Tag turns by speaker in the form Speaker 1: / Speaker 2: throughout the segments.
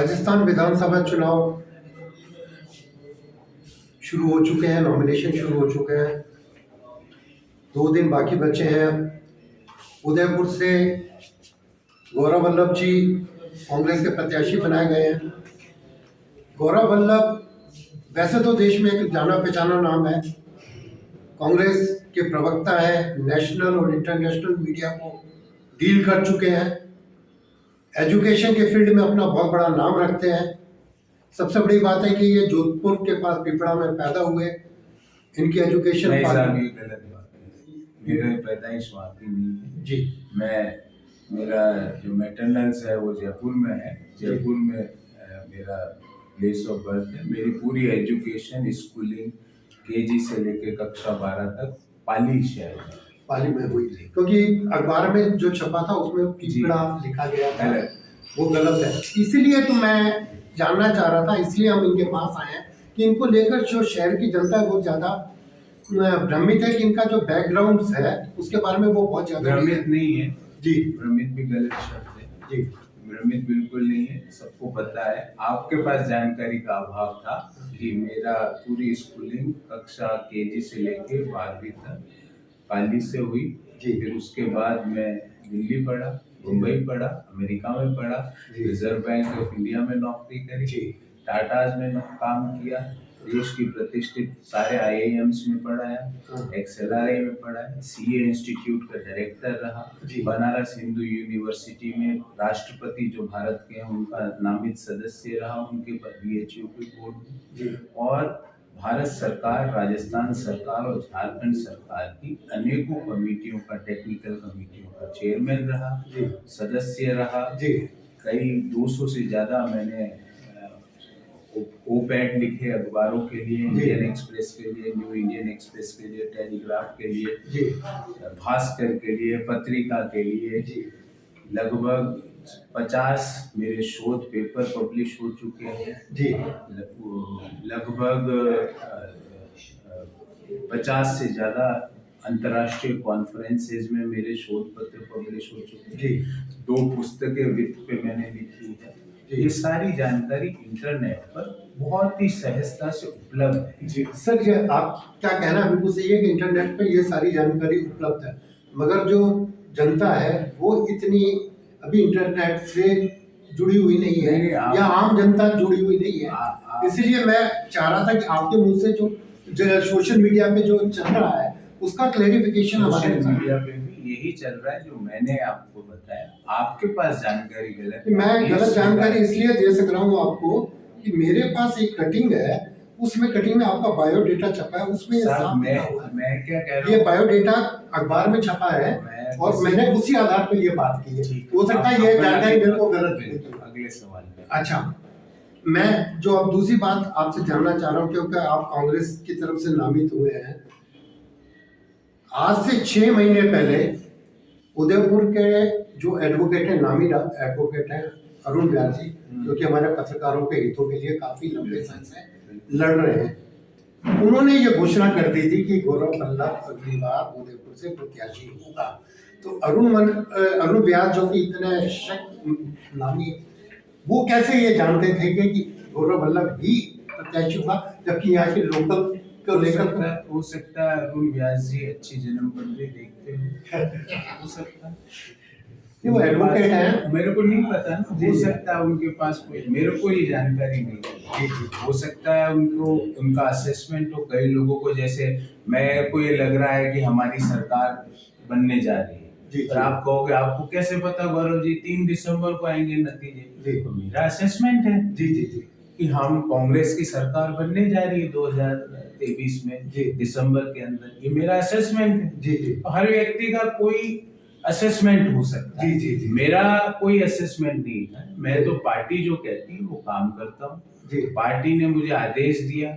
Speaker 1: राजस्थान विधानसभा चुनाव शुरू हो चुके हैं, नॉमिनेशन शुरू हो चुके हैं। 2 दिन बाकी बचे हैं। उदयपुर से गौरव वल्लभ जी कांग्रेस के प्रत्याशी बनाए गए हैं। गौरव वल्लभ वैसे तो देश में एक जाना पहचाना नाम है, कांग्रेस के प्रवक्ता है, नेशनल और इंटरनेशनल मीडिया को डील कर चुके हैं। एजुकेशन के फील्ड में अपना बहुत बड़ा नाम रखते हैं। सबसे बड़ी बात है कि ये जोधपुर के पास पिपड़ा में पैदा हुए। इनकी एजुकेशन
Speaker 2: नहीं साहब, ये गलत बात है। मेरे पैदाइश वहाँ की नहीं है
Speaker 1: जी।
Speaker 2: मेरा जो मैटरनल्स है वो जयपुर में है। जयपुर में मेरा प्लेस ऑफ बर्थ है। मेरी पूरी एजुकेशन स्कूलिंग केजी से लेकर कक्षा 12 तक पाली शहर में
Speaker 1: हुई थी, क्योंकि अखबार में जो छपा था उसमें पिपड़ा लिखा गया था, वो गलत है। इसीलिए तो मैं जानना चाह रहा था, इसलिए हम इनके पास आए हैं कि इनको लेकर जो शहर की जनता है बहुत ज्यादा भ्रमित है कि इनका जो बैकग्राउंड है उसके बारे में वो बहुत ज्यादा
Speaker 2: भ्रमित नहीं है
Speaker 1: जी।
Speaker 2: भ्रमित भी गलत शब्द है जी। भ्रमित बिल्कुल नहीं है, सबको पता है। आपके पास जानकारी का अभाव था कि मेरा पूरी स्कूलिंग कक्षा केजी से लेकर 12वीं तक पाली से हुई जी। फिर उसके बाद मैं दिल्ली पढ़ा, मुंबई पढ़ा, अमेरिका में पढ़ा, रिजर्व बैंक ऑफ इंडिया में नौकरी करी, टाटाज में काम किया, देश की प्रतिष्ठित सारे IIMs में पढ़ाया, XLRI में पढ़ाया, CA इंस्टीट्यूट का डायरेक्टर रहा, बनारस हिंदू यूनिवर्सिटी में राष्ट्रपति जो भारत के हैं उनका नामित सदस्य रहा, उनके BHU के बोर्ड में, और भारत सरकार, राजस्थान सरकार और झारखंड सरकार की अनेकों कमेटियों का, टेक्निकल कमेटियों का चेयरमैन रहा, सदस्य रहा। कई 200 से ज्यादा मैंने ओपैड लिखे अखबारों के लिए, इंडियन एक्सप्रेस के लिए, न्यू इंडियन एक्सप्रेस के लिए, टेलीग्राफ के लिए, भास्कर के लिए, पत्रिका के लिए। लगभग 50 मेरे शोध पेपर पब्लिश हो चुके हैं जी। लगभग 50 से ज्यादा अंतर्राष्ट्रीय कॉन्फ्रेंसेज में मेरे शोध पत्र पब्लिश हो चुके हैं। 2 पुस्तकें वित्त पे मैंने लिखी है। ये सारी जानकारी इंटरनेट पर बहुत ही सहजता से उपलब्ध है जी।
Speaker 1: सर, ये आप क्या कहना बिल्कुल सही है कि इंटरनेट पर ये सारी जानकारी उपलब्ध है, मगर जो जनता है वो इतनी अभी इंटरनेट से जुड़ी हुई नहीं है, या आम जनता जुड़ी हुई नहीं है। इसलिए मैं चाह रहा था कि आपके मुंह से जो सोशल मीडिया पे जो चल रहा है उसका क्लेरिफिकेशन हमारे
Speaker 2: मीडिया पे भी यही चल रहा है जो मैंने आपको बताया। आपके पास जानकारी गलत है।
Speaker 1: मैं गलत जानकारी इसलिए दे सक रहा हूँ आपको कि मेरे पास एक कटिंग है, उसमें कटिंग में आपका बायोडेटा छपा है, उसमें
Speaker 2: मैं क्या कह रहा हूँ,
Speaker 1: ये बायोडेटा अखबार में छपा है और मैंने उसी आधार पर ये बात की है। हो सकता है ये जानकारी मेरे को गलत है।
Speaker 2: अगले सवाल पे।
Speaker 1: अच्छा, मैं जो अब दूसरी बात आपसे जानना चाह रहा हूँ, क्योंकि आप कांग्रेस की तरफ से नामित हुए हैं। आज से 6 महीने पहले उदयपुर के जो एडवोकेट है, नामी एडवोकेट है अरुण व्यास जी, जो कि हमारे पत्रकारों के हितों के लिए काफी लंबे समय से लड़ रहे हैं, उन्होंने ये घोषणा कर दी थी कि गौरव वल्लभ अगली बार उदयपुर से प्रत्याशी होगा। तो अरुण व्यास जो कि इतने नामी, वो कैसे ये जानते थे कि गौरव वल्लभ भी प्रत्याशी होगा, जबकि यहाँ के लोकल को लेकर
Speaker 2: हो सकता है अरुण व्यास जी अच्छी जन्मकुंडली देखते हो सकता है।
Speaker 1: ये वो एडवोकेट है,
Speaker 2: मेरे को नहीं पता ना, हो सकता है उनके पास कोई, मेरे को ये जानकारी नहीं है। हो सकता है उनको, उनका असेसमेंट हो। कई लोगों को, जैसे मेरे को ये लग रहा है कि हमारी सरकार बनने जा रही है, पर आप कहोगे आपको कैसे पता गौरव जी, 3 दिसंबर को आएंगे नतीजे। तो मेरा असेसमेंट है जी कि हम कांग्रेस की सरकार बनने जा रही है 2023 में दिसंबर के अंदर। ये मेरा असेसमेंट है जी। तो हर व्यक्ति का कोई असेसमेंट हो सकता है जी। मेरा कोई असेसमेंट नहीं है। मैं तो पार्टी जो कहती है वो काम करता हूँ। पार्टी ने मुझे आदेश दिया,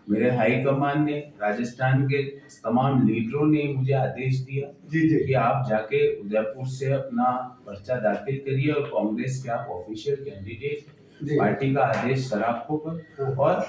Speaker 2: मेरे हाई कमान ने, राजस्थान के तमाम लीडरों ने मुझे आदेश दिया कि आप जाके उदयपुर से अपना पर्चा दाखिल करिए और कांग्रेस के आप ऑफिशियल कैंडिडेट। पार्टी का आदेश सराखों पर, और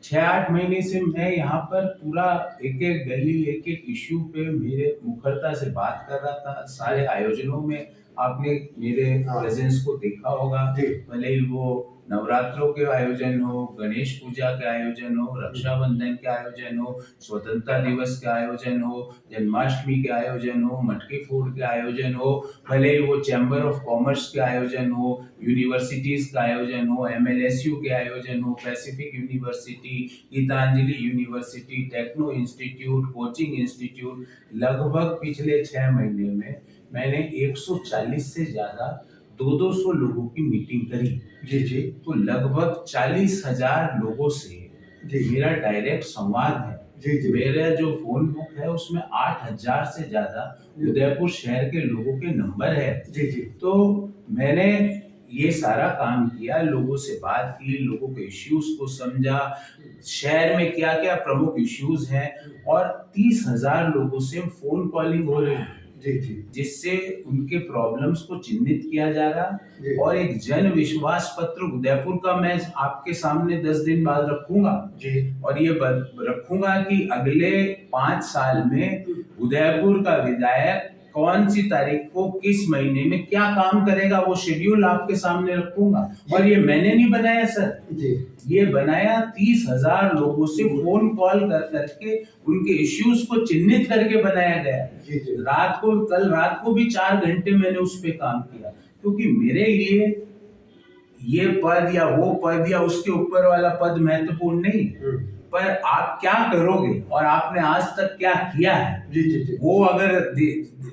Speaker 2: 6-8 महीने से मैं यहाँ पर पूरा एक एक गली, एक एक इश्यू पे मेरे मुखरता से बात कर रहा था। सारे आयोजनों में आपने मेरे प्रेजेंस को देखा होगा, भले ही वो नवरात्रों के आयोजन हो, गणेश पूजा के आयोजन हो, रक्षाबंधन के आयोजन हो, स्वतंत्रता दिवस के आयोजन हो, जन्माष्टमी के आयोजन हो, मटकी फोड़ के आयोजन हो, भले ही वो चैम्बर ऑफ कॉमर्स के आयोजन हो, यूनिवर्सिटीज का आयोजन हो, एमएलएसयू के आयोजन हो, Pacific University, Gitanjali University, Techno Institute, coaching institute, लगभग पिछले 6 महीने में मैंने 140 से ज्यादा 200 लोगों की मीटिंग करी।
Speaker 1: जी जी
Speaker 2: तो लगभग 40,000 लोगों से
Speaker 1: जी
Speaker 2: मेरा डायरेक्ट संवाद है।
Speaker 1: जी जी
Speaker 2: मेरा जो फोन बुक है उसमें 8,000 से ज्यादा उदयपुर शहर के लोगों के नंबर है।
Speaker 1: जी जी
Speaker 2: तो मैंने ये सारा काम किया, लोगों से बात की, लोगों के इश्यूज को समझा, शहर में क्या क्या प्रमुख इश्यूज हैं, और 30,000 लोगों से फोन कॉलिंग हो रही है
Speaker 1: जी जी
Speaker 2: जिससे उनके प्रॉब्लम्स को चिन्हित किया जा रहा
Speaker 1: जी।
Speaker 2: है। और एक जन विश्वास पत्र उदयपुर का मैं आपके सामने 10 दिन बाद रखूंगा
Speaker 1: जी
Speaker 2: और ये रखूंगा कि अगले 5 साल में उदयपुर का विधायक कौन सी तारीख को किस महीने में क्या काम करेगा, वो शेड्यूल आपके सामने रखूंगा। और ये मैंने नहीं बनाया सर,
Speaker 1: जी
Speaker 2: ये बनाया 30,000 लोगों से फोन कॉल कर करके उनके इश्यूज को चिन्हित करके बनाया गया।
Speaker 1: जी जी
Speaker 2: कल रात को भी 4 घंटे मैंने उस पे काम किया, क्योंकि मेरे लिए ये पद या वो पद या उसके ऊपर वाला पद महत्वपूर्ण नहीं, पर आप क्या करोगे और आपने आज तक क्या किया है,
Speaker 1: जी जी जी
Speaker 2: वो अगर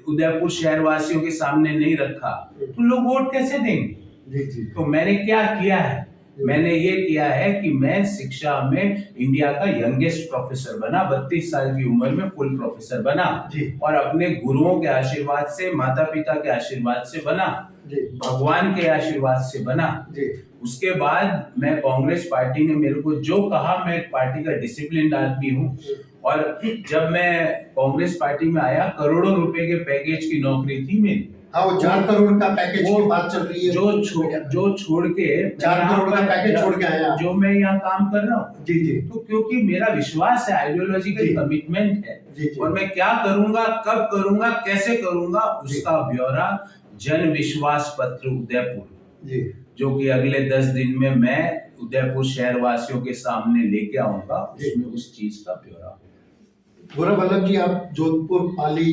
Speaker 2: उदयपुर शहर वासियों के सामने नहीं रखा तो लोग वोट कैसे देंगे।
Speaker 1: जी जी
Speaker 2: तो मैंने क्या किया है, मैंने ये किया है कि मैं शिक्षा में इंडिया का यंगेस्ट प्रोफेसर बना, 32 साल की उम्र में फुल प्रोफेसर बना,
Speaker 1: जी
Speaker 2: और अपने गुरुओं के आशीर्वाद से, माता पिता के आशीर्वाद से बना,
Speaker 1: जी
Speaker 2: भगवान के आशीर्वाद से बना।
Speaker 1: जी
Speaker 2: उसके बाद मैं कांग्रेस पार्टी ने मेरे को जो कहा, मैं पार्टी का डिसिप्लिन आदमी हूँ, और जब मैं कांग्रेस पार्टी में आया करोड़ों रुपए के पैकेज की नौकरी थी मेरी।
Speaker 1: हाँ, वो 4 करोड़ का पैकेज की बात चल रही है,
Speaker 2: जो छोड़ के
Speaker 1: 4 करोड़ का पैकेज छोड़ के आया
Speaker 2: जो मैं यहाँ काम कर रहा हूँ।
Speaker 1: जी जी
Speaker 2: तो क्योंकि मेरा विश्वास है, आइडियोलॉजिकल
Speaker 1: जी।
Speaker 2: कमिटमेंट है,
Speaker 1: जी जी
Speaker 2: और मैं क्या करूंगा, कब करूंगा, कैसे करूंगा, उसका ब्यौरा जन विश्वास पत्र उदयपुर,
Speaker 1: जी
Speaker 2: जो कि अगले 10 दिन में मैं उदयपुर शहर वासियों के सामने लेके आऊंगा, उसमें उस चीज का ब्यौरा।
Speaker 1: गौरव वल्लभ जी, आप जोधपुर, पाली,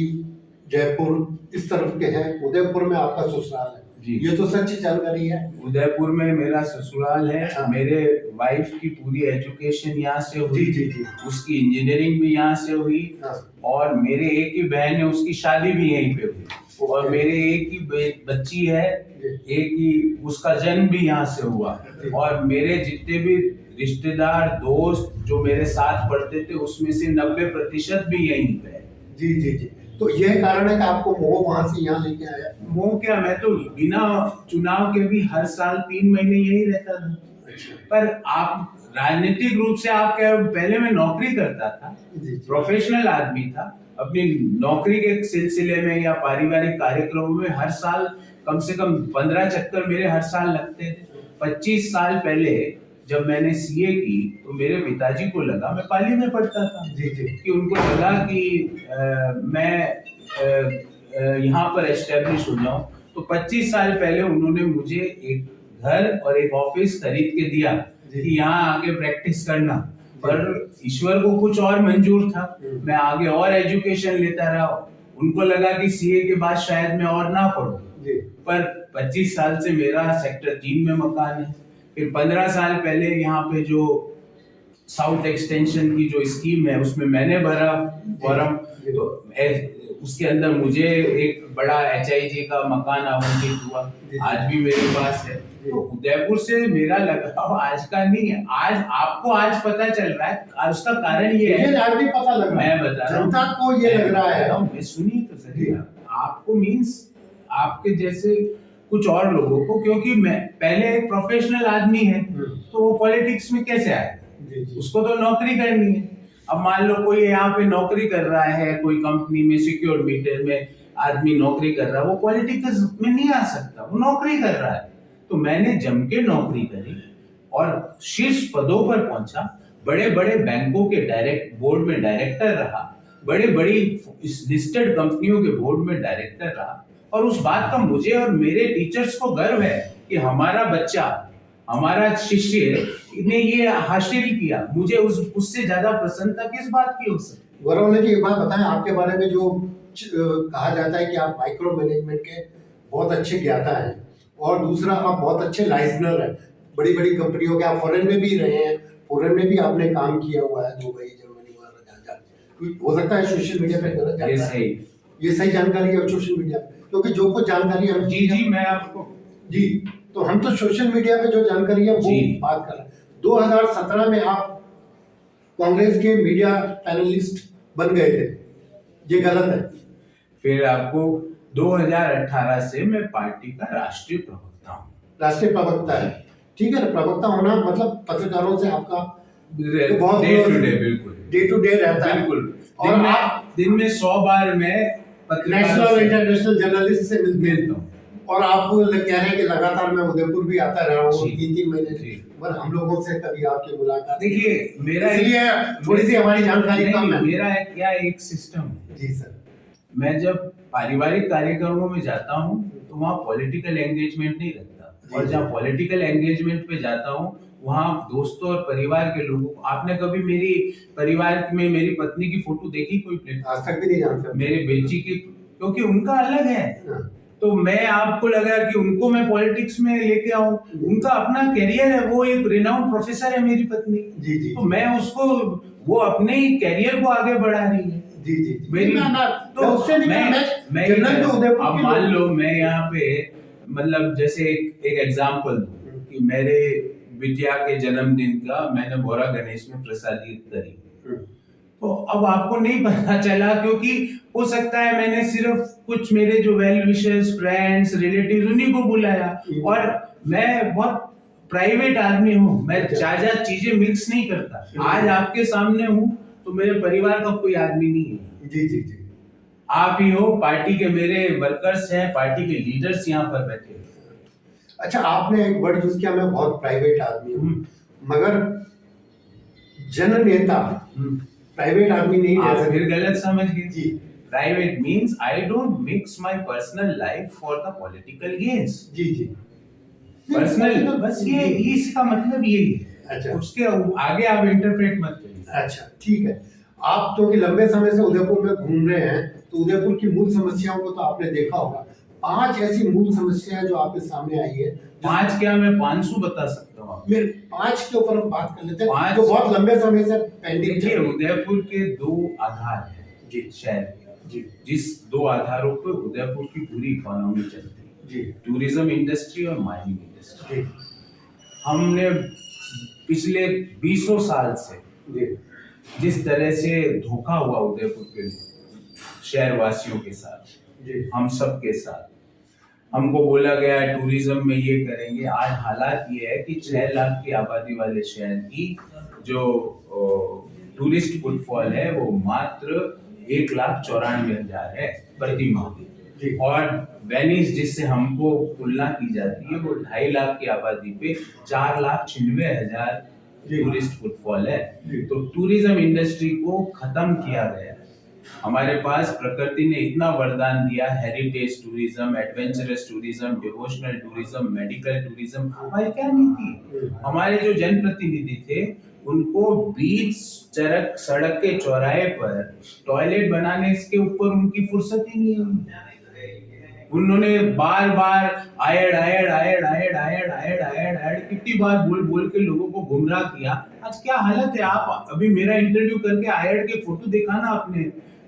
Speaker 1: जयपुर इस तरफ के हैं, उदयपुर में आपका ससुराल है
Speaker 2: जी।
Speaker 1: ये तो सच्ची जानकारी है।
Speaker 2: उदयपुर में मेरा ससुराल है।
Speaker 1: हाँ।
Speaker 2: मेरे वाइफ की पूरी एजुकेशन यहाँ से हुई,
Speaker 1: जी जी जी
Speaker 2: उसकी इंजीनियरिंग भी यहाँ से हुई,
Speaker 1: हाँ।
Speaker 2: और मेरे एक ही बहन है, उसकी शादी भी यहीं पे हुई, और मेरे एक ही बच्ची है, एक ही उसका जन्म भी यहाँ से हुआ, और मेरे जितने भी रिश्तेदार दोस्त जो मेरे साथ पढ़ते थे उसमें से 90% भी यहीं पे है।
Speaker 1: जी जी जी तो यह कारण है कि आपको मोह वहां से यहाँ लेके आया।
Speaker 2: वो क्या, मैं तो बिना चुनाव के भी हर साल 3 महीने यही रहता था।
Speaker 1: अच्छा।
Speaker 2: पर आप राजनीतिक रूप से आप क्या, पहले मैं नौकरी करता था, प्रोफेशनल आदमी था, अपनी नौकरी के सिलसिले में या पारिवारिक कार्यक्रमों में हर साल कम से कम 15 चक्कर मेरे हर साल लगते थे। 25 साल पहले जब मैंने सीए की तो मेरे पिताजी को लगा, मैं पाली में पढ़ता था,
Speaker 1: जी जी
Speaker 2: कि उनको लगा कि मैं यहाँ पर एस्टेब्लिश हो जाऊं, तो 25 साल पहले उन्होंने मुझे एक घर और एक ऑफिस खरीद के दिया कि यहाँ आके प्रैक्टिस करना। पर ईश्वर को कुछ और मंजूर था, मैं आगे और एजुकेशन लेता रहा। उनको लगा कि सीए के बाद शायद मैं और ना पढूं, पर 25 साल से मेरा सेक्टर 3 में मकान है। फिर 15 साल पहले यहाँ पे जो साउथ एक्सटेंशन की जो स्कीम है उसमें मैंने भरा फॉर्म, तो उसके अंदर मुझे एक बड़ा एचआईजी का मकान आवंटित हुआ, आज भी मेरे पास है। तो उदयपुर से मेरा लगाव आज का नहीं है, आज आपको आज पता चल रहा है। उसका कारण ये है,
Speaker 1: आज भी पता लग रहा है,
Speaker 2: मैं बता रहा हूँ,
Speaker 1: जनता को ये लग रहा है,
Speaker 2: सुनिए तो सही, आपको मीन्स आपके जैसे कुछ और लोगों को, क्योंकि मैं पहले एक प्रोफेशनल आदमी है तो वो पॉलिटिक्स में कैसे आए, उसको तो नौकरी करनी है। अब मान लो कोई यहाँ पे नौकरी कर रहा है, कोई कंपनी में सिक्योर मीटर में आदमी नौकरी कर रहा है, वो पॉलिटिक्स में नहीं आ सकता, वो नौकरी कर रहा है। तो मैंने जम के नौकरी करी और शीर्ष पदों पर पहुंचा, बड़े बड़े बैंकों के डायरेक्ट बोर्ड में डायरेक्टर रहा, बड़े बड़ी लिस्टेड कंपनियों के बोर्ड में डायरेक्टर रहा, और उस बात का मुझे और मेरे टीचर्स को गर्व है कि हमारा बच्चा हमारा शिष्य ने ये हासिल किया, मुझे उससे ज्यादा प्रसन्नता किस बात की हो सकती।
Speaker 1: गौरव जी एक बात बताएं, आपके बारे में जो कहा जाता है कि आप माइक्रो मैनेजमेंट के बहुत अच्छे ज्ञाता हैं, और दूसरा आप बहुत अच्छे लाइजनर हैं। बड़ी बड़ी कंपनियों के आप फॉरेन में भी रहे हैं, फॉरेन में भी आपने काम किया हुआ है, दुबई, जर्मनी वगैरह जहाँ जहाँ। हो सकता है सोशल मीडिया पे गलत
Speaker 2: ये
Speaker 1: जानकारी,
Speaker 2: सही
Speaker 1: ये सही जानकारी है सोशल मीडिया पे, क्योंकि जो कुछ जानकारी हम
Speaker 2: जी जी मैं आपको
Speaker 1: जी, तो हम तो सोशल मीडिया पे जो जानकारी है वो
Speaker 2: जी।
Speaker 1: बात कर रहे हैं। 2017 में आप कांग्रेस के मीडिया पैनलिस्ट बन गए थे, ये गलत है।
Speaker 2: फिर आपको 2018 से मैं पार्टी का राष्ट्रीय प्रवक्ता हूँ।
Speaker 1: राष्ट्रीय प्रवक्ता है, ठीक है ना। प्रवक्ता होना मतलब पत्रकारों से आपका बहुत
Speaker 2: डे टू डे, बिल्कुल
Speaker 1: डे टू डे रहता है।
Speaker 2: बिल्कुल।
Speaker 1: और आप
Speaker 2: दिन में 100 बार मैं
Speaker 1: नेशनल और इंटरनेशनल जर्नलिस्ट से मिलते
Speaker 2: हूँ।
Speaker 1: और आप कह रहे हैं कि लगातार मैं उदयपुर भी आता रहा हूँ
Speaker 2: जी।
Speaker 1: 3-3 महीने से, पर हम लोगों से कभी आपकी मुलाकात
Speaker 2: देखिए मेरा
Speaker 1: इसलिए थोड़ी सी हमारी जानकारी कम है।
Speaker 2: मेरा क्या एक सिस्टम है।
Speaker 1: जी सर।
Speaker 2: मैं जब पारिवारिक कार्यक्रमों में जाता हूँ तो वहाँ पॉलिटिकल एंगेजमेंट नहीं रखता, और जहाँ पॉलिटिकल एंगेजमेंट पे जाता हूँ वहाँ दोस्तों और परिवार के लोगों को। आपने कभी मेरी परिवार में मेरी पत्नी की फोटो देखी कोई प्लेटफॉर्म?
Speaker 1: आज तक भी नहीं जानते
Speaker 2: मेरे बेटी की, क्योंकि उनका अलग है।
Speaker 1: हाँ।
Speaker 2: तो मैं आपको लगा कि उनको मैं पॉलिटिक्स में लेके आऊं, उनका अपना करियर है, वो एक रिनाउंड प्रोफेसर है मेरी पत्नी।
Speaker 1: जी जी।
Speaker 2: तो मैं उसको, वो अपने ही करियर को आगे बढ़ा रही है।
Speaker 1: जी जी।
Speaker 2: मेरी
Speaker 1: तो उससे
Speaker 2: मैं अब मान लो मैं यहाँ पे मतलब जैसे एक एग्जांपल दूं कि मेरे बिटिया के जन्मदिन का मैंने बोरा गणेश में प्रसादित करी, तो अब आपको नहीं पता चला क्योंकि हो सकता है मैंने सिर्फ कुछ मेरे जो वेल विशर्स, फ्रेंड्स, रिलेटिव्स उन्हीं को बुलाया, और मैं बहुत प्राइवेट आदमी हूँ, मैं ज्यादा चीजें मिक्स नहीं करता। आज आपके सामने हूँ तो मेरे परिवार का कोई आदमी नहीं है।
Speaker 1: जी जी जी।
Speaker 2: आप ही हो, पार्टी के मेरे वर्कर्स हैं, पार्टी के लीडर्स यहाँ पर बैठे हैं।
Speaker 1: अच्छा, आपने एक वर्ड यूज किया, मैं बहुत प्राइवेट आदमी हूँ, मगर जननेता प्राइवेट आदमी नहीं है।
Speaker 2: आप फिर गलत समझ गए
Speaker 1: जी।
Speaker 2: Private means I don't mix my personal life for the political gains.
Speaker 1: जी जी।
Speaker 2: पर्सनल, बस ये इसका मतलब यही है।
Speaker 1: अच्छा,
Speaker 2: उसके आगे आप इंटरप्रेट मत करिए।
Speaker 1: अच्छा ठीक है। आप तो कि लंबे समय से उदयपुर में घूम रहे हैं, तो उदयपुर की मूल समस्याओं को तो आपने देखा होगा। 5 ऐसी मूल समस्याएं जो आपके सामने आई है।
Speaker 2: 5 क्या, मैं 500 बता सकता हूँ।
Speaker 1: मेरे 5 के ऊपर हम बात कर लेते हैं,
Speaker 2: 5
Speaker 1: जो बहुत लंबे समय से पेंडिंग
Speaker 2: देखिए, उदयपुर के 2 आधार हैं जी शहर के, जी, जिस 2 आधारों पर उदयपुर की पूरी इकोनॉमी चलती है जी, टूरिज्म इंडस्ट्री और माइनिंग इंडस्ट्री। हमने पिछले 20 साल से जी जिस तरह से धोखा हुआ उदयपुर के शहर वासियों के साथ, हम सब के साथ, हमको बोला गया टूरिज्म में ये करेंगे। आज हालात ये है कि 6 लाख की आबादी वाले शहर की जो टूरिस्ट फुटफॉल है वो मात्र 1,94,000 है प्रति माह, और वेनिस जिससे हमको तुलना की जाती है वो 2.5 लाख की आबादी पे 4,96,000 टूरिस्ट फुटफॉल है। तो टूरिज्म इंडस्ट्री को खत्म किया गया। हमारे पास प्रकृति ने इतना वरदान दिया, heritage tourism, adventurous tourism, devotional tourism, medical tourism. हमारी क्या नीति? हमारे जो जनप्रतिनिधि थे उनको बीच सड़क के चौराहे पर टॉयलेट बनाने के ऊपर उनकी फुर्सत ही नहीं हुई। उन्होंने बार बार आयड कितनी बार बोल के लोगों को गुमराह किया। आज क्या हालत है? आप अभी मेरा इंटरव्यू करके आयड के फोटो दिखाना अपने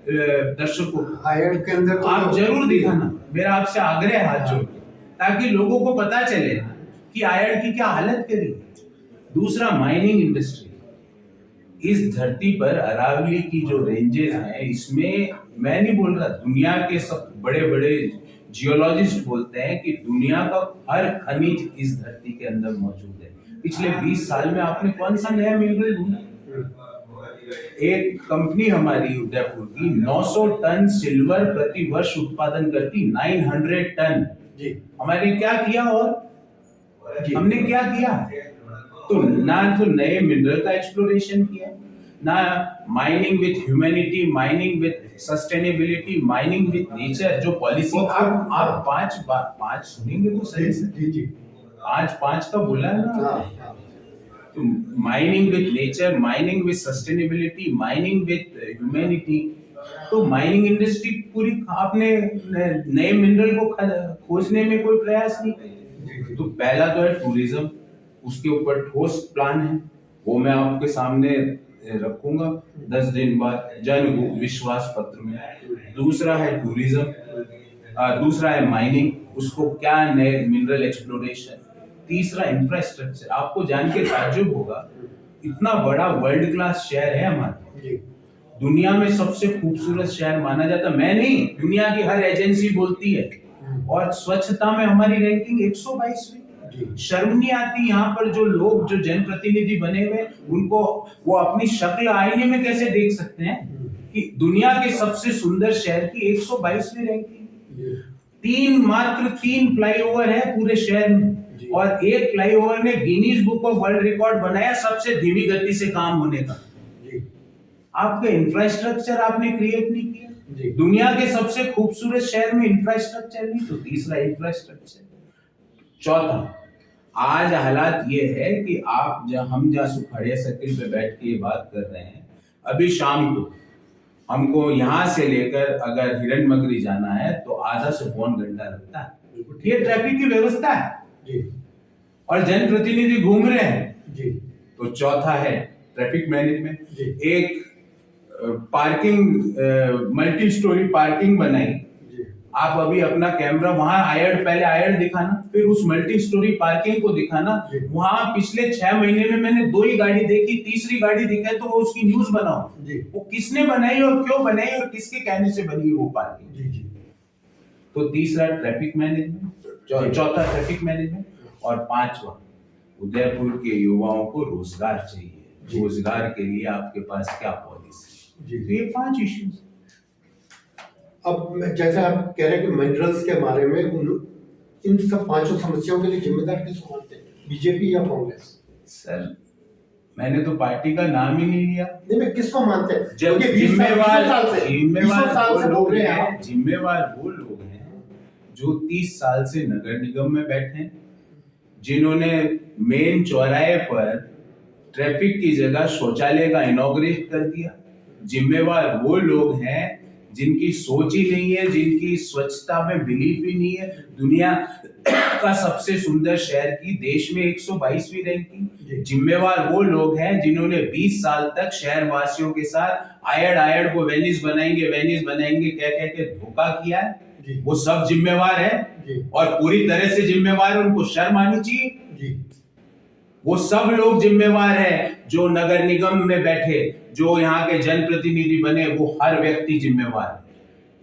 Speaker 2: दर्शकों को, आयड के अंदर तो आप जरूर दिखाना, मेरा आपसे आग्रह है हाथ जोड़ के, ताकि लोगों को पता चले कि आयड की क्या हालत करी। दूसरा, माइनिंग इंडस्ट्री। इस धरती पर अरावली की जो रेंजेस हैं, इसमें मैं नहीं बोल रहा, दुनिया के सब बड़े बड़े जियोलॉजिस्ट बोलते हैं कि दुनिया का हर खनिज इस धरती के अंदर मौजूद है। पिछले 20 साल में आपने कौन सा नया मिनरल ढूंढा? एक कंपनी हमारी उदयपुर की 900 टन सिल्वर प्रति वर्ष उत्पादन करती, 900 टन जी। हमारे क्या किया? और हमने क्या किया? तो ना तो नए मिनरल का एक्सप्लोरेशन किया, ना mining with humanity, mining with sustainability, mining with nature. जो पॉलिसी आप 5 सुनेंगे तो सही से। जी जी। आज 5 का बोला है ना।
Speaker 1: हाँ हाँ
Speaker 2: तो mining with nature, mining with sustainability, mining with humanity. तो माइनिंग इंडस्ट्री पूरी आपने नए मिनरल को खोजने में कोई प्रयास नहीं।
Speaker 1: जी
Speaker 2: तो पहला तो है टूरिज्म, उसके ऊपर ठोस प्लान है, वो मैं आपके सामने रखूंगा 10 दिन बाद जन विश्वास पत्र में। दूसरा है टूरिज्म, दूसरा है माइनिंग, उसको क्या नए मिनरल एक्सप्लोरेशन। तीसरा इंफ्रास्ट्रक्चर। आपको जान के ताज्जुब होगा, इतना बड़ा वर्ल्ड क्लास शहर है हमारा,
Speaker 1: जी
Speaker 2: दुनिया में सबसे खूबसूरत शहर माना जाता, मैं नहीं, दुनिया की हर एजेंसी बोलती है। और स्वच्छता में हमारी रैंकिंग 122वीं।
Speaker 1: जी
Speaker 2: शर्म नहीं आती यहाँ पर जो लोग जो जनप्रतिनिधि बने हुए उनको, वो अपनी शक्ल आईने में कैसे देख सकते हैं कि दुनिया के सबसे सुंदर शहर की 122वीं रैंकिंग। मात्र 3 फ्लाईओवर है पूरे शहर में, और एक फ्लाईओवर ने Guinness book of world record बनाया सबसे धीमी गति से काम होने का। आपका इंफ्रास्ट्रक्चर आपने क्रिएट नहीं किया। दुनिया के सबसे खूबसूरत शहर में इंफ्रास्ट्रक्चर नहीं, तो तीसरा इंफ्रास्ट्रक्चर। चौथा, आज हालात ये है कि हम जहाँ सुखाड़िया सर्किल पे बैठ के ये बात कर रहे हैं, अभी शाम को हमको यहाँ से लेकर अगर हिरनमगरी जाना है तो आधा से पौन घंटा लगता है। ये ट्रैफिक की व्यवस्था है और जनप्रतिनिधि घूम रहे हैं। तो चौथा है ट्रैफिक मैनेजमेंट। एक पार्किंग मल्टी स्टोरी पार्किंग बनाई। आप अभी अपना कैमरा वहां पहले आयड दिखाना, फिर उस मल्टी स्टोरी पार्किंग को दिखाना। वहां पिछले 6 महीने में मैंने 2 ही गाड़ी देखी, तीसरी गाड़ी दिखाई तो उसकी न्यूज बनाओ। वो किसने बनाई और क्यों बनाई और किसके कहने से बनी वो पार्किंग। तो तीसरा ट्रैफिक मैनेजमेंट, चौथा ट्रैफिक मैनेजमेंट, और पांचवा उदयपुर के युवाओं को रोजगार चाहिए। रोजगार के लिए आपके पास क्या पॉलिसी? तो ये 5 इश्यूज।
Speaker 1: अब जैसे आप कह रहे हैं कि मिनरल्स के बारे में इन सब 5 समस्याओं के लिए जिम्मेदार किसको मानते हैं, बीजेपी या कांग्रेस?
Speaker 2: सर मैंने तो पार्टी का नाम ही नहीं लिया।
Speaker 1: नहीं, मैं किसको मानते हैं?
Speaker 2: जब जिम्मेवार
Speaker 1: जिम्मेवार
Speaker 2: जिम्मेवार वो लोग हैं जो 30 साल से नगर निगम में बैठे हैं, जिन्होंने मेन चौराहे पर ट्रैफिक की जगह शौचालय का इनॉग्रेट कर दिया। जिम्मेवार वो लोग हैं जिनकी सोच ही नहीं है, जिनकी स्वच्छता में बिलीफ ही नहीं है। दुनिया का सबसे सुंदर शहर की देश में 122वीं रैंकिंग। जिम्मेवार वो लोग हैं जिन्होंने 20 साल तक शहर वासियों के साथ आयड को वेनिस बनाएंगे कह के धोखा किया है। वो सब जिम्मेवार है और पूरी तरह से जिम्मेवार है, उनको शर्म आनी चाहिए। वो सब लोग जिम्मेवार है जो नगर निगम में बैठे, जो यहाँ के जनप्रतिनिधि बने, वो हर व्यक्ति जिम्मेवार है।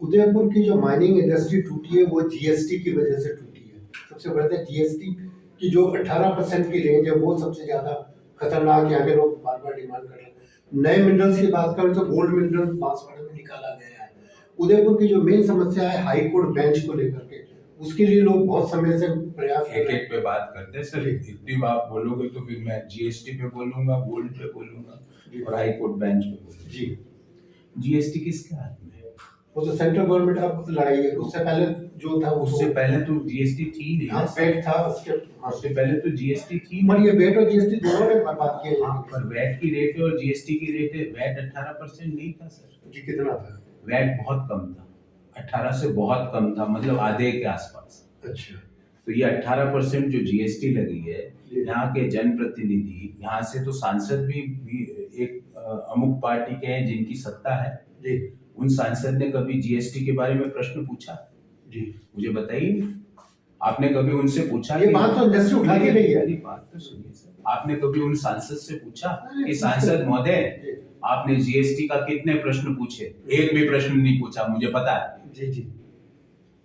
Speaker 1: उदयपुर की जो माइनिंग इंडस्ट्री टूटी है वो जीएसटी की वजह से टूटी है। सबसे बड़ा जीएसटी की जो 18% की रेंज है वो सबसे ज्यादा खतरनाक, यहाँ के लोग बार बार डिमांड कर रहे हैं। नए मिनरल्स की बात करें तो गोल्ड मिनरल बांसवाड़ा में निकाला गया है। उदयपुर की जो मेन समस्या है हाई कोर्ट बेंच को लेकर के, उसके लिए लोग बहुत समय से प्रयास कर रहे हैं।
Speaker 2: एक पे बात करते हैं सर, इतनी आप बोलोगे तो फिर मैं जीएसटी पे बोलूंगा, गोल्ड पे बोलूंगा और हाई कोर्ट बेंच पे बोलूंगा।
Speaker 1: जी,
Speaker 2: जीएसटी किसके हाथ में है?
Speaker 1: वो तो सेंट्रल गवर्नमेंट अब लाई है। उससे पहले जो था,
Speaker 2: उससे पहले तो जीएसटी थी नहीं।
Speaker 1: हाँ, पेट था
Speaker 2: उससे पहले तो जीएसटी थी।
Speaker 1: पर ये वेट और जीएसटी दोनों ने बात की है।
Speaker 2: पर वेट की रेट और जीएसटी की रेट है। वेट 18% नहीं था सर।
Speaker 1: जी, कितना था?
Speaker 2: वेट बहुत कम था, 18 से बहुत कम था, मतलब आधे के आसपास।
Speaker 1: अच्छा,
Speaker 2: तो ये 18% जो जीएसटी लगी है, यहाँ के जनप्रतिनिधि, यहाँ से तो सांसद भी एक अमुक पार्टी के हैं जिनकी सत्ता है
Speaker 1: जी,
Speaker 2: उन सांसद ने कभी जीएसटी के बारे में प्रश्न पूछा?
Speaker 1: जी,
Speaker 2: मुझे बताइए, आपने कभी उनसे पूछा?
Speaker 1: ये बात तो इंडस्ट्री उठा के रही है।
Speaker 2: मेरी बात तो सुनिए सर, आपने कभी उन सांसद से पूछा कि सांसद महोदय आपने जीएसटी का कितने प्रश्न पूछे? एक भी प्रश्न नहीं पूछा, मुझे पता है।
Speaker 1: जी जी।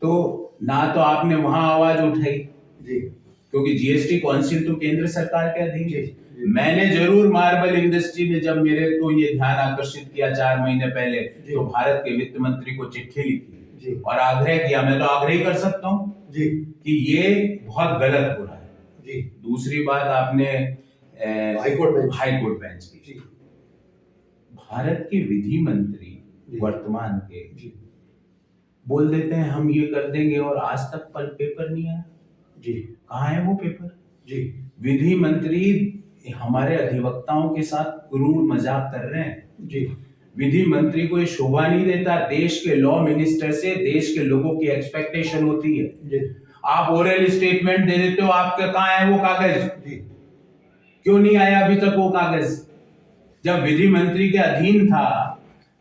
Speaker 2: तो ना तो आपने वहां आवाज उठाई
Speaker 1: जी,
Speaker 2: क्योंकि जीएसटी काउंसिल तो केंद्र सरकार के अधीन है। मैंने जरूर मार्बल इंडस्ट्री ने जब मेरे को ये ध्यान आकर्षित किया 4 महीने पहले, तो भारत के वित्त मंत्री को चिट्ठी लिखी और आग्रह किया, मैं तो आग्रह ही कर सकता हूँ कि ये बहुत गलत हो रहा है।
Speaker 1: जी।
Speaker 2: दूसरी बात आपने
Speaker 1: हाई
Speaker 2: कोर्ट बेंच की। भारत के विधि मंत्री वर्तमान के बोल देते हैं हम ये कर देंगे और आज तक पेपर नहीं आया।
Speaker 1: जी,
Speaker 2: कहाँ है वो पेपर?
Speaker 1: जी
Speaker 2: विधि मंत्री हमारे अधिवक्ताओं के साथ क्रूर मजाक कर रहे हैं।
Speaker 1: जी
Speaker 2: विधि मंत्री को ये शोभा नहीं देता। देश के लॉ मिनिस्टर से देश के लोगों की एक्सपेक्टेशन होती है।
Speaker 1: जी
Speaker 2: आप ओरल स्टेटमेंट दे देते हो, आपके कहाँ है वो कागज?
Speaker 1: जी
Speaker 2: क्यों नहीं आया अभी तक वो कागज? जब विधि मंत्री के अधीन था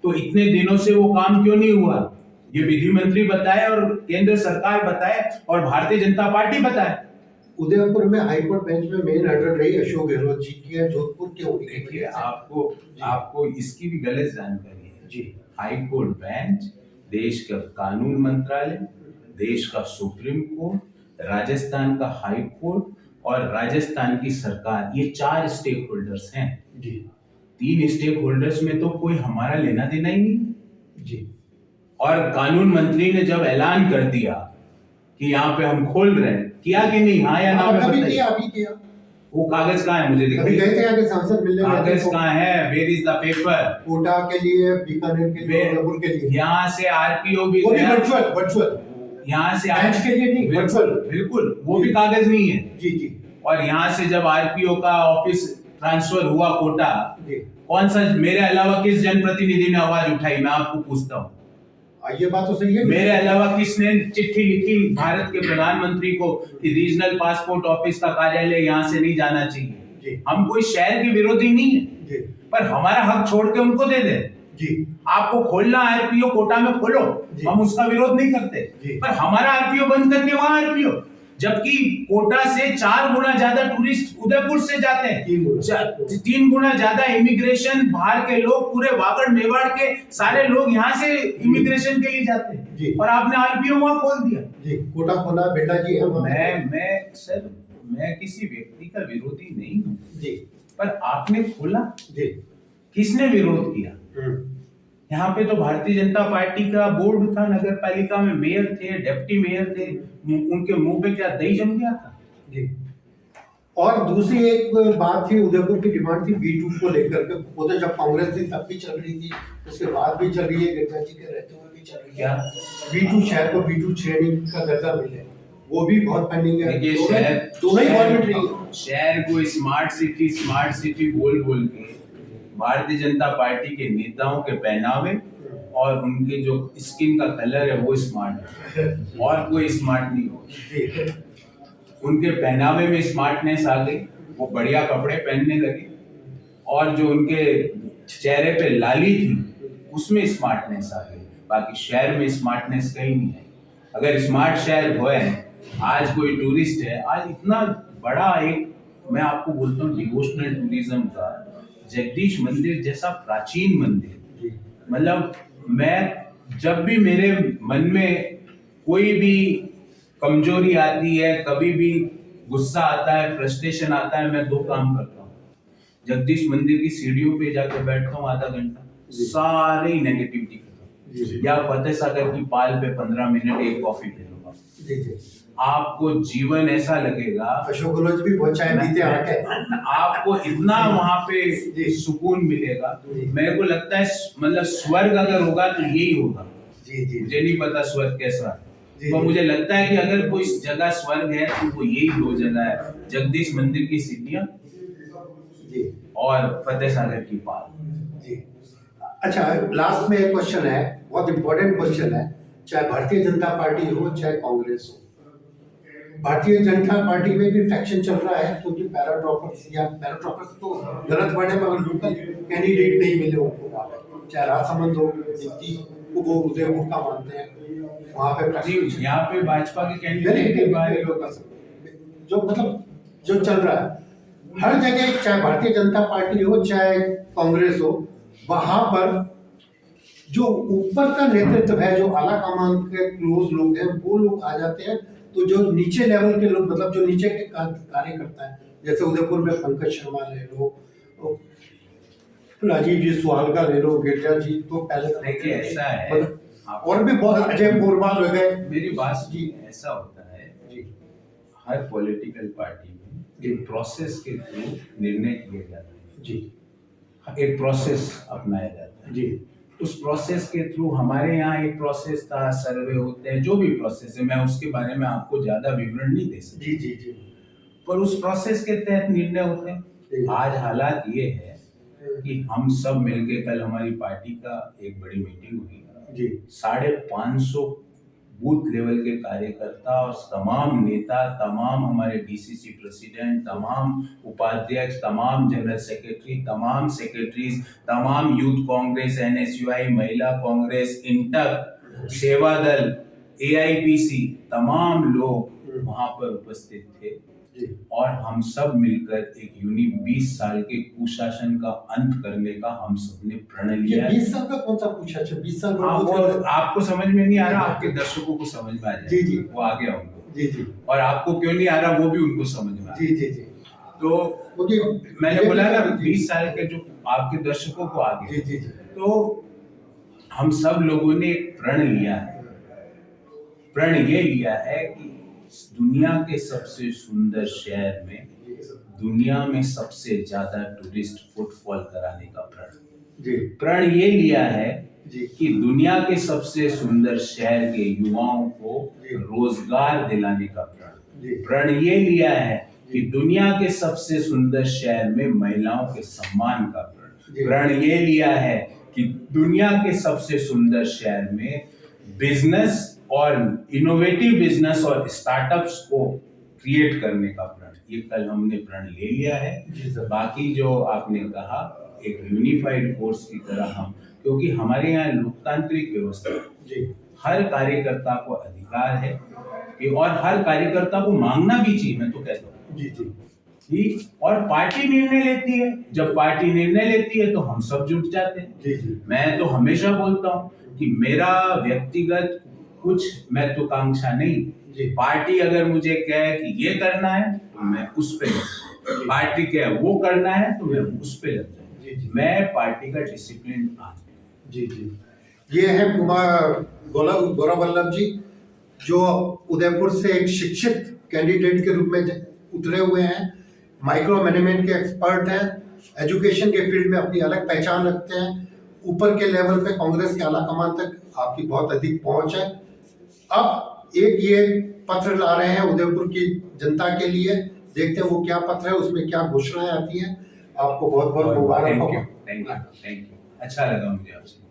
Speaker 2: तो इतने दिनों से वो काम क्यों नहीं हुआ? ये विधि मंत्री बताए और केंद्र सरकार बताए और भारतीय जनता पार्टी बताए।
Speaker 1: उदयपुर में हाईकोर्ट बेंच में मेन ऑर्डर रही अशोक गहलोत जी की है, जोधपुर के
Speaker 2: देखिए, आपको इसकी भी गलत जानकारी है
Speaker 1: जी।
Speaker 2: हाई कोर्ट बेंच देश का कानून मंत्रालय, देश का सुप्रीम कोर्ट, राजस्थान का हाई कोर्ट और राजस्थान की सरकार, ये 4 स्टेक होल्डर्स हैं
Speaker 1: जी
Speaker 2: 3 स्टेक होल्डर्स में तो कोई हमारा लेना देना ही नहीं
Speaker 1: जी।
Speaker 2: और कानून मंत्री ने जब ऐलान कर दिया कि यहाँ पे हम खोल रहे हैं, किया कि नहीं? हाँ या ना?
Speaker 1: अभी किया।
Speaker 2: वो कागज कहाँ है? मुझे
Speaker 1: अभी
Speaker 2: दिखाइए।
Speaker 1: गए थे आगे सांसद मिलने
Speaker 2: कागज कहाँ है? Where is the paper?
Speaker 1: Kota के लिए, बीकानेर के लिए, उदयपुर के लिए।
Speaker 2: यहाँ से आरपीओ भी
Speaker 1: वर्चुअल
Speaker 2: यहाँ से
Speaker 1: बेंच के लिए नहीं, वर्चुअल।
Speaker 2: बिल्कुल वो भी कागज नहीं है
Speaker 1: जी जी।
Speaker 2: और यहाँ से जब आरपीओ का ऑफिस ट्रांसफर हुआ कोटा,
Speaker 1: जी।
Speaker 2: कौन सा मेरे अलावा किस जनप्रतिनिधि ने आवाज उठाई? मैं आपको पूछता हूँ,
Speaker 1: ये बात तो सही है।
Speaker 2: मेरे अलावा किसने चिट्ठी लिखी भारत के प्रधानमंत्री को कि रीजनल पासपोर्ट ऑफिस का कार्यालय यहाँ से नहीं जाना चाहिए?
Speaker 1: जी।
Speaker 2: हम कोई शहर के विरोधी नहीं है
Speaker 1: जी।
Speaker 2: पर हमारा हक छोड़ के उनको दे दे।
Speaker 1: जी।
Speaker 2: आपको खोलना आरपीओ कोटा में खोलो, हम उसका विरोध नहीं करते, पर हमारा आरपीओ बंद करके वहां आरपीओ, जबकि कोटा से 4 गुना ज्यादा टूरिस्ट उदयपुर से जाते हैं, 3 गुना ज्यादा इमिग्रेशन बाहर के लोग, पूरे वागड़ मेवाड़ के सारे लोग यहाँ से इमिग्रेशन के लिए जाते हैं और आपने आरपीओ वहां खोल दिया।
Speaker 1: जी, कोटा खोला बेटा जी है।
Speaker 2: मैं किसी व्यक्ति का विरोधी नहीं हूँ
Speaker 1: जी,
Speaker 2: पर आपने खोला
Speaker 1: जी,
Speaker 2: किसने विरोध किया? यहाँ पे तो भारतीय जनता पार्टी का बोर्ड था, नगर पालिका में मेयर थे, डिप्टी मेयर थे, उनके मुंह पे क्या दही जम गया था?
Speaker 1: जी। और दूसरी एक बात थी, उदयपुर की डिमांड थी B2 को लेकर के, वो तो जब कांग्रेस थी तब भी चल रही थी, उसके बाद भी चल रही है, गिरजा जी के रहते हुए भी चल रही है।
Speaker 2: क्या
Speaker 1: B2 शहर को B2 श्रेणी का दर्जा मिले, वो भी बहुत पेंडिंग है।
Speaker 2: देखिए, शहर को स्मार्ट सिटी बोल के भारतीय जनता पार्टी के नेताओं के पहनावे और उनके जो स्किन का कलर है वो स्मार्ट है और कोई स्मार्ट नहीं हो। उनके पहनावे में स्मार्टनेस आ गई, वो बढ़िया कपड़े पहनने लगे और जो उनके चेहरे पे लाली थी उसमें स्मार्टनेस आ गई। बाकी शहर में स्मार्टनेस कहीं नहीं है। अगर स्मार्ट शहर हो, आज कोई टूरिस्ट है, आज इतना बड़ा एक, मैं आपको बोलता हूँ डिवोशनल टूरिज्म का, जगदीश मंदिर जैसा प्राचीन मंदिर, मतलब मैं जब भी मेरे मन में कोई भी कमजोरी आती है, कभी भी गुस्सा आता है, फ्रस्ट्रेशन आता है, मैं 2 काम करता हूँ। जगदीश मंदिर की सीढ़ियों पे जाकर बैठता हूँ आधा घंटा, सारी नेगेटिविटी खत्म, या फतेह सागर की पाल पे 15 मिनट एक कॉफी पी लूंगा। आपको जीवन ऐसा लगेगा,
Speaker 1: अशोक गहलोत भी बहुत चाय पीते हैं, आपको
Speaker 2: इतना वहां पे सुकून मिलेगा। मेरे को लगता है मतलब स्वर्ग अगर होगा तो यही होगा। मुझे नहीं पता स्वर्ग कैसा है, तो मुझे लगता है कि अगर कोई जगह स्वर्ग है तो वो यही 2 जगह है, जगदीश मंदिर की सीढ़ियां और फतेह सागर की पाल।
Speaker 1: अच्छा, लास्ट में एक क्वेश्चन है, बहुत इंपॉर्टेंट क्वेश्चन है, चाहे भारतीय जनता पार्टी हो चाहे कांग्रेस हो, भारतीय जनता पार्टी में भी फैक्शन चल रहा है, क्योंकि पैराट्रॉपर्स तो गलत वर्ड है, मगर लोकल कैंडिडेट नहीं मिले उनको, चाहे राजसमंद हो, दीप्ति को वो उदयपुर का मानते हैं, वहाँ पे
Speaker 2: यहाँ पे भाजपा के कैंडिडेट
Speaker 1: जो मतलब जो चल रहा है हर जगह, चाहे भारतीय जनता पार्टी हो चाहे कांग्रेस हो, वहां पर जो ऊपर का नेतृत्व है, जो आला कमान के क्लोज लोग हैं, वो लोग आ जाते हैं, तो जो नीचे लेवल के लोग, मतलब जो नीचे के कार्य करता है, जैसे उदयपुर में पंकज शर्मा ले लो, राजीव जी सुहाल का ले लो, गिरजा जी तो पहले
Speaker 2: देखिए ऐसा है,
Speaker 1: और भी बहुत अजय बोरवाल हो गए।
Speaker 2: मेरी बात जी, ऐसा होता है जी, हर पॉलिटिकल पार्टी में एक प्रोसेस के थ्रू निर्णय किए जाते हैं जी, एक प्रोसेस अपनाया जाता है जी। उस प्रोसेस के थ्रू हमारे यहाँ एक प्रोसेस था, सर्वे होते हैं, जो भी प्रोसेस है, मैं उसके बारे में आपको ज्यादा विवरण नहीं दे सकता।
Speaker 1: जी जी जी।
Speaker 2: पर उस प्रोसेस के तहत निर्णय होते हैं। आज हालात ये है कि हम सब मिलके, कल हमारी पार्टी का एक बड़ी मीटिंग हुई
Speaker 1: जी
Speaker 2: 550 बूथ लेवल के कार्यकर्ता और तमाम नेता, तमाम हमारे डीसीसी प्रेसिडेंट, तमाम उपाध्यक्ष, तमाम जनरल सेक्रेटरी, तमाम सेक्रेटरीज, तमाम यूथ कांग्रेस, एनएसयूआई, महिला कांग्रेस, इंटक, सेवा दल, एआईपीसी, तमाम लोग वहां पर उपस्थित थे
Speaker 1: जी
Speaker 2: और हम सब मिलकर एक यूनिक 20 साल के कुशासन का अंत करने का हम सबने प्रण
Speaker 1: ये
Speaker 2: लिया।
Speaker 1: 20 साल का कौन सा पूछा? अच्छा 20 साल
Speaker 2: हाँ, वो आपको समझ में नहीं आ रहा, आपके दर्शकों को समझ में आ जाए।
Speaker 1: जी जी
Speaker 2: वो आ गया उनको।
Speaker 1: जी जी
Speaker 2: और आपको क्यों नहीं आ रहा वो भी उनको समझ में आ
Speaker 1: जी
Speaker 2: रहा।
Speaker 1: जी जी
Speaker 2: तो
Speaker 1: क्योंकि
Speaker 2: मैंने बोला ना
Speaker 1: जी
Speaker 2: 20 साल के जो आपके दर्शकों को आ
Speaker 1: जी
Speaker 2: गए।
Speaker 1: जी जी
Speaker 2: तो हम सब लोगों ने प्रण लिया है। प्रण ये लिया है कि दुनिया के सबसे सुंदर शहर में दुनिया में सबसे ज्यादा टूरिस्ट फुटफॉल कराने का प्रण।
Speaker 1: जी
Speaker 2: प्रण ये लिया है
Speaker 1: जी
Speaker 2: कि दुनिया के सबसे सुंदर शहर के युवाओं को
Speaker 1: जी।
Speaker 2: रोजगार दिलाने का प्रण।
Speaker 1: जी
Speaker 2: प्रण ये लिया है कि दुनिया के सबसे सुंदर शहर में महिलाओं के सम्मान का
Speaker 1: जी।
Speaker 2: प्रण। प्रण ये लिया है कि दुनिया के सबसे सुंदर शहर में बिजनेस और इनोवेटिव बिजनेस और स्टार्टअप्स को क्रिएट करने का प्रण। ये कल हमने प्रण ले लिया है।
Speaker 1: जी सर।
Speaker 2: बाकी जो आपने कहा एक यूनिफाइड फोर्स की तरह हम, क्योंकि हमारे यहाँ लोकतांत्रिक व्यवस्था है,
Speaker 1: जी
Speaker 2: हर कार्यकर्ता को अधिकार है कि और हर कार्यकर्ता को मांगना भी चाहिए। मैं तो कहता हूँ
Speaker 1: जी जी
Speaker 2: ठीक। और पार्टी निर्णय लेती है, जब पार्टी निर्णय लेती है तो हम सब जुट जाते हैं।
Speaker 1: जी जी
Speaker 2: मैं तो हमेशा बोलता हूँ कि मेरा व्यक्तिगत कुछ महत्वाकांक्षा नहीं।
Speaker 1: जी
Speaker 2: पार्टी अगर मुझे कहे कि ये करना है तो मैं उस पे लग जाऊं। पार्टी कहे वो करना है तो मैं उस पे लग जाऊं।
Speaker 1: जी जी
Speaker 2: मैं पार्टी का डिसिप्लिन आदमी।
Speaker 1: जी जी ये है गौरव वल्लभ जी, जो उदयपुर से एक शिक्षित कैंडिडेट के रूप में उतरे हुए हैं, माइक्रो मैनेजमेंट के एक्सपर्ट हैं, एजुकेशन के फील्ड में अपनी अलग पहचान रखते हैं, ऊपर के लेवल पे कांग्रेस के आला कमान तक आपकी बहुत अधिक पहुंच है। अब एक ये पत्र ला रहे हैं उदयपुर की जनता के लिए, देखते हैं वो क्या पत्र है, उसमें क्या घोषणाएं आती हैं। आपको बहुत बहुत मुबारक हो।
Speaker 2: Thank you. अच्छा लगा मुझे आपसे।